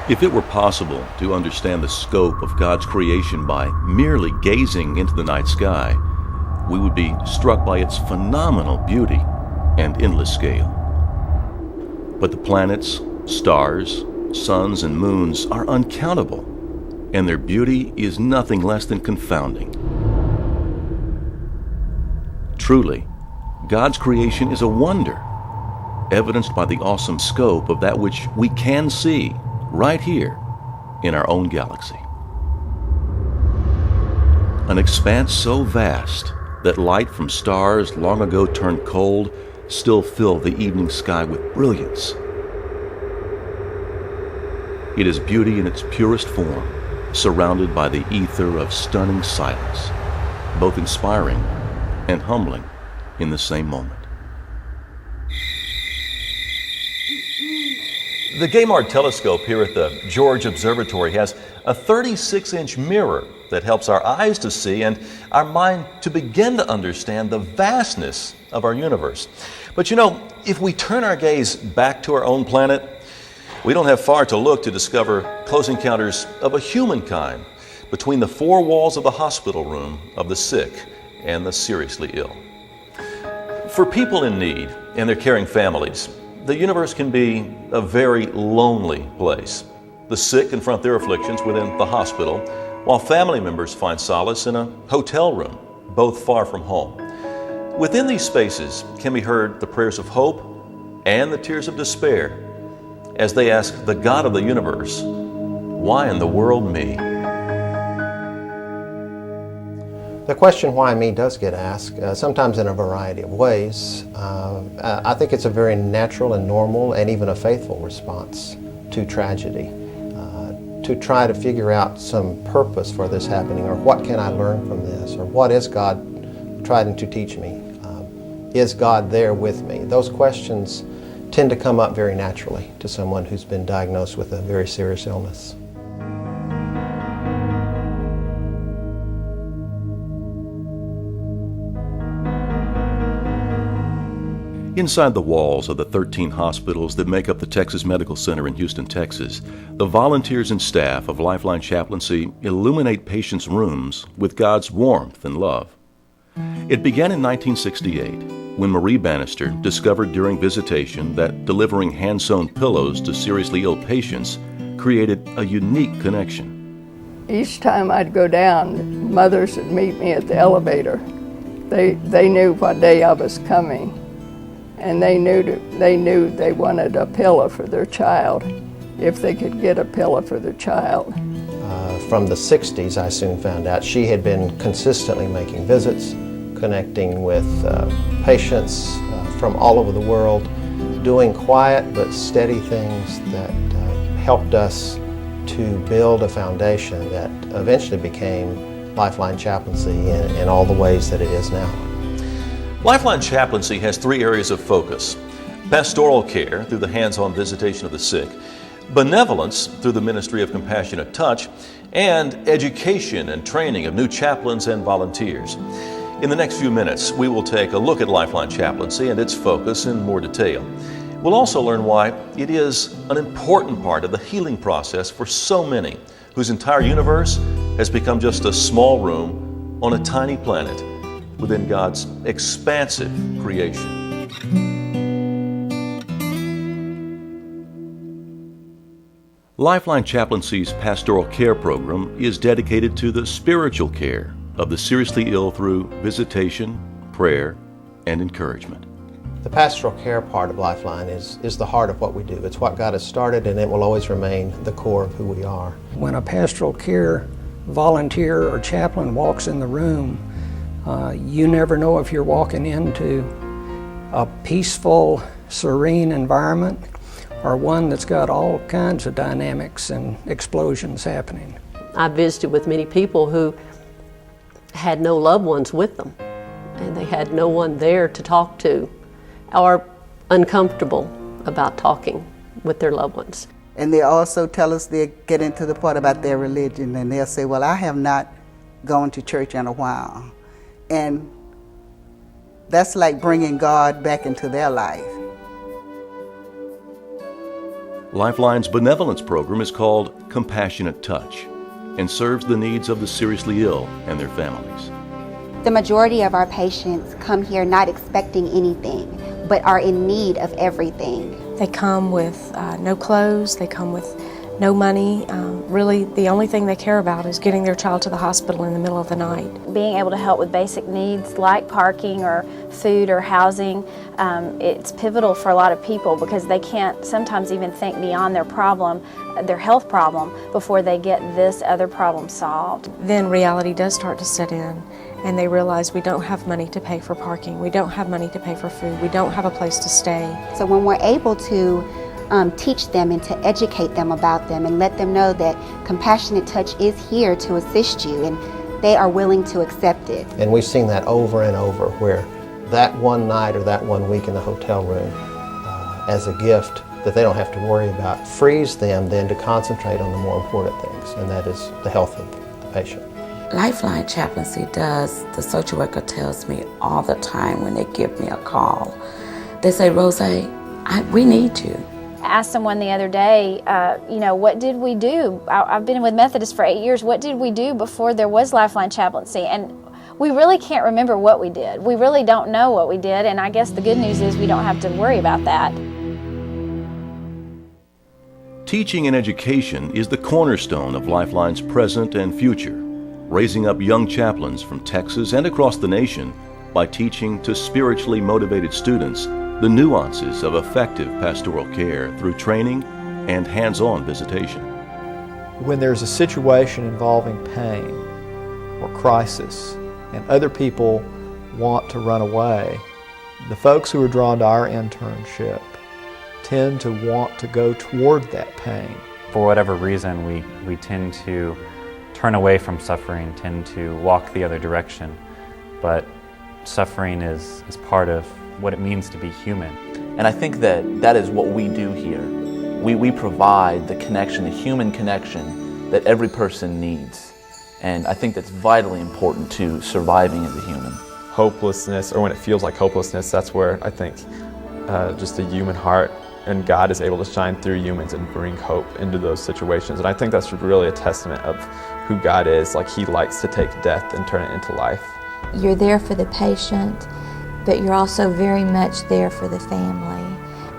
If it were possible to understand the scope of God's creation by merely gazing into the night sky, we would be struck by its phenomenal beauty and endless scale. But the planets, stars, suns, and moons are uncountable, and their beauty is nothing less than confounding. Truly, God's creation is a wonder, evidenced by the awesome scope of that which we can see right here in our own galaxy. An expanse so vast that light from stars long ago turned cold still fill the evening sky with brilliance. It is beauty in its purest form, surrounded by the ether of stunning silence, both inspiring and humbling in the same moment. The Gaimard telescope here at the George Observatory has a 36-inch mirror that helps our eyes to see and our mind to begin to understand the vastness of our universe. But you know, if we turn our gaze back to our own planet, we don't have far to look to discover close encounters of a humankind between the four walls of the hospital room of the sick and the seriously ill. For people in need and their caring families, the universe can be a very lonely place. The sick confront their afflictions within the hospital, while family members find solace in a hotel room, both far from home. Within these spaces can be heard the prayers of hope and the tears of despair as they ask the God of the universe, "Why in the world me?" The question, why me, does get asked, sometimes in a variety of ways. I think it's a very natural and normal and even a faithful response to tragedy, to try to figure out some purpose for this happening, or what can I learn from this, or what is God trying to teach me? Is God there with me? Those questions tend to come up very naturally to someone who's been diagnosed with a very serious illness. Inside the walls of the 13 hospitals that make up the Texas Medical Center in Houston, Texas, the volunteers and staff of Lifeline Chaplaincy illuminate patients' rooms with God's warmth and love. It began in 1968 when Marie Bannister discovered during visitation that delivering hand-sewn pillows to seriously ill patients created a unique connection. Each time I'd go down, mothers would meet me at the elevator. They knew what day I was coming. And they knew they wanted a pillow for their child, if they could get a pillow for their child. From the 60s, I soon found out she had been consistently making visits, connecting with patients from all over the world, doing quiet but steady things that helped us to build a foundation that eventually became Lifeline Chaplaincy in all the ways that it is now. Lifeline Chaplaincy has three areas of focus: pastoral care through the hands-on visitation of the sick, benevolence through the ministry of compassionate touch, and education and training of new chaplains and volunteers. In the next few minutes, we will take a look at Lifeline Chaplaincy and its focus in more detail. We'll also learn why it is an important part of the healing process for so many whose entire universe has become just a small room on a tiny planet within God's expansive creation. Lifeline Chaplaincy's pastoral care program is dedicated to the spiritual care of the seriously ill through visitation, prayer, and encouragement. The pastoral care part of Lifeline is the heart of what we do. It's what God has started, and it will always remain the core of who we are. When a pastoral care volunteer or chaplain walks in the room, you never know if you're walking into a peaceful, serene environment or one that's got all kinds of dynamics and explosions happening. I visited with many people who had no loved ones with them, and they had no one there to talk to, or uncomfortable about talking with their loved ones. And they also tell us, they get into the part about their religion, and they'll say, well, I have not gone to church in a while. And that's like bringing God back into their life. Lifeline's benevolence program is called Compassionate Touch and serves the needs of the seriously ill and their families. The majority of our patients come here not expecting anything, but are in need of everything. They come with no clothes, they come with no money. Really, the only thing they care about is getting their child to the hospital in the middle of the night. Being able to help with basic needs like parking or food or housing, it's pivotal for a lot of people because they can't sometimes even think beyond their problem, their health problem, before they get this other problem solved. Then reality does start to set in, and they realize we don't have money to pay for parking, we don't have money to pay for food, we don't have a place to stay. So when we're able to teach them and to educate them about them and let them know that Compassionate Touch is here to assist you, and they are willing to accept it. And we've seen that over and over, where that one night or that 1 week in the hotel room as a gift that they don't have to worry about frees them then to concentrate on the more important things, and that is the health of the patient. Lifeline Chaplaincy does, the social worker tells me all the time when they give me a call. They say, Rose, we need you. I asked someone the other day, what did we do? I've been with Methodist for 8 years. What did we do before there was Lifeline Chaplaincy? And we really can't remember what we did. We really don't know what we did, and I guess the good news is we don't have to worry about that. Teaching and education is the cornerstone of Lifeline's present and future, raising up young chaplains from Texas and across the nation by teaching to spiritually motivated students the nuances of effective pastoral care through training and hands-on visitation. When there's a situation involving pain or crisis and other people want to run away, the folks who are drawn to our internship tend to want to go toward that pain. For whatever reason, we tend to turn away from suffering, tend to walk the other direction, but suffering is part of what it means to be human. And I think that is what we do here. We provide the connection, the human connection that every person needs. And I think that's vitally important to surviving as a human. Hopelessness, or when it feels like hopelessness, that's where I think just the human heart and God is able to shine through humans and bring hope into those situations. And I think that's really a testament of who God is. Like, He likes to take death and turn it into life. You're there for the patient, but you're also very much there for the family.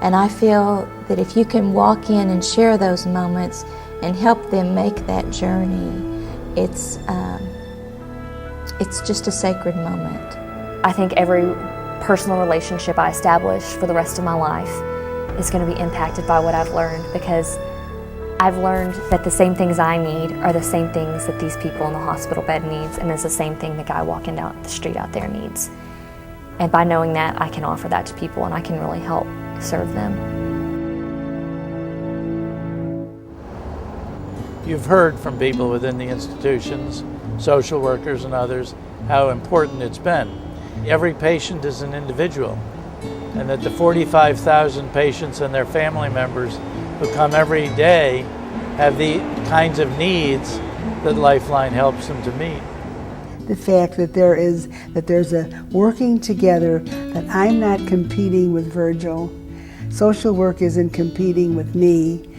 And I feel that if you can walk in and share those moments and help them make that journey, it's just a sacred moment. I think every personal relationship I establish for the rest of my life is going to be impacted by what I've learned, because I've learned that the same things I need are the same things that these people in the hospital bed needs, and it's the same thing the guy walking down the street out there needs. And by knowing that, I can offer that to people and I can really help serve them. You've heard from people within the institutions, social workers and others, how important it's been. Every patient is an individual, and that the 45,000 patients and their family members who come every day have the kinds of needs that Lifeline helps them to meet. The fact that there's a working together, that I'm not competing with Virgil. Social work isn't competing with me.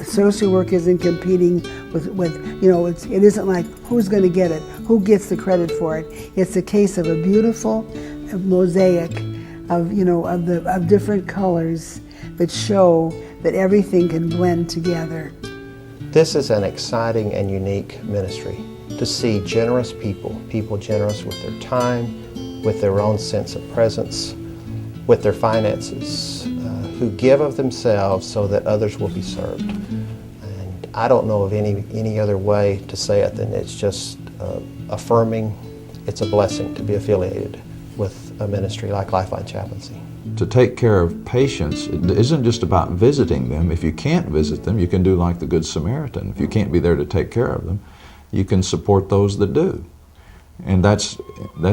Social work isn't competing with it isn't like who's going to get it, who gets the credit for it. It's a case of a beautiful mosaic of different colors that show that everything can blend together. This is an exciting and unique ministry. To see generous people generous with their time, with their own sense of presence, with their finances, who give of themselves so that others will be served. And I don't know of any other way to say it than it's just affirming. It's a blessing to be affiliated with a ministry like Lifeline Chaplaincy. To take care of patients, it isn't just about visiting them. If you can't visit them, you can do like the Good Samaritan. If you can't be there to take care of them, you can support those that do. And that's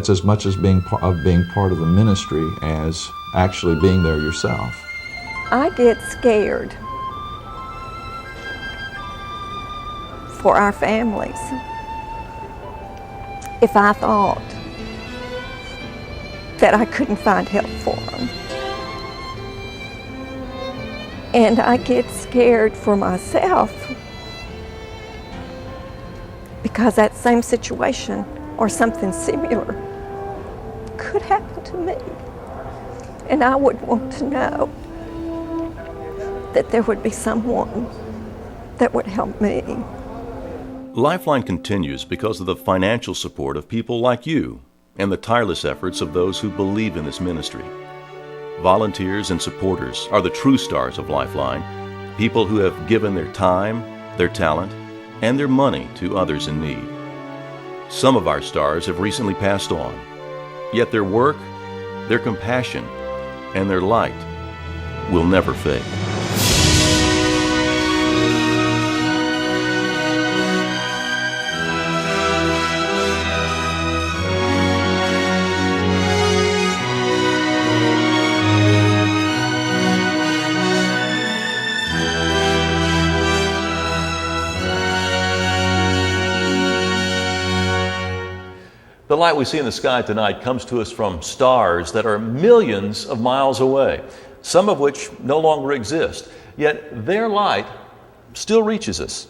as much as being part of the ministry as actually being there yourself. I get scared for our families if I thought that I couldn't find help for them. And I get scared for myself because that same situation or something similar could happen to me. And I would want to know that there would be someone that would help me. Lifeline continues because of the financial support of people like you and the tireless efforts of those who believe in this ministry. Volunteers and supporters are the true stars of Lifeline, people who have given their time, their talent, and their money to others in need. Some of our stars have recently passed on, yet their work, their compassion, and their light will never fade. The light we see in the sky tonight comes to us from stars that are millions of miles away, some of which no longer exist, yet their light still reaches us.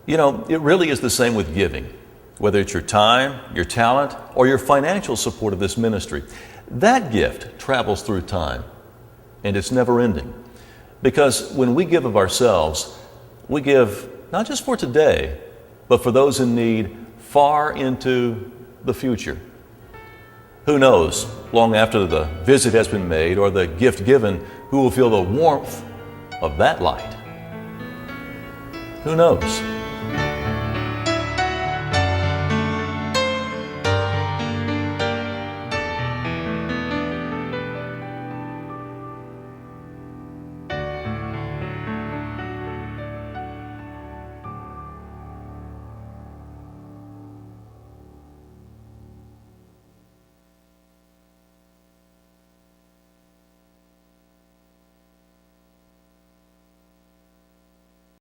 You know, it really is the same with giving, whether it's your time, your talent, or your financial support of this ministry. That gift travels through time, and it's never ending. Because when we give of ourselves, we give not just for today, but for those in need far into the future. Who knows, long after the visit has been made or the gift given, who will feel the warmth of that light? Who knows?